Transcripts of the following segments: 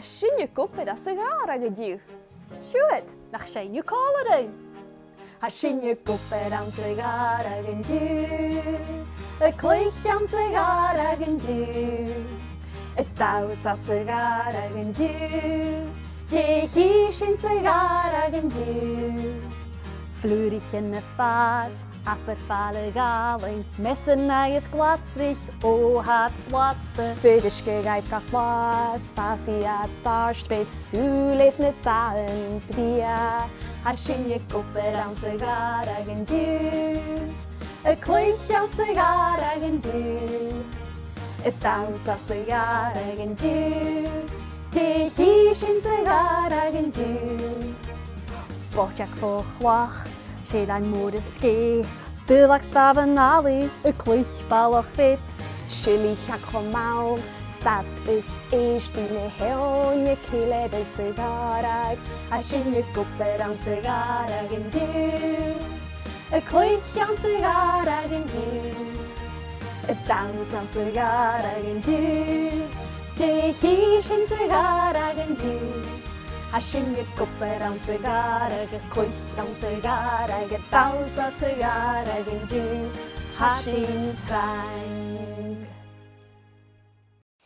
sin je koppe dat sigaar a gediu. Siúd, nach sé nu cála. Ha sin je koppe an sigaar a gediu. A clich an sigaar a gediu. A daus a sigaar a gediu. Je hi sin sigaar a gediu. Flúrich in de faas, apper falle galing. Messen is glasrich, o hat plaste. Fidiske geit ka flas, fasi at barst, vet suleef net balen pria. Ha sin je koppe an sigaar a gediu. A clich an sigaar a gediu. A daus a sigaar a gediu. Je hi sin sigaar a gediu. Bochtjak vol glach, sé ein moede ske. Dulak staven ali, a clich balach fit. Chili jak maal, stad is eerst in de heel je kille de sigaar. Ha sin je koppe an sigaar a gediu. A clich an sigaar a gediu. A dans an sigaar a gediu. Je hi sin sigaar a gediu. Ha sin je koppe an sigaar a clich an sigaar a dans an sigaar a gediu. Ha sin drank.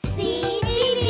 CBB.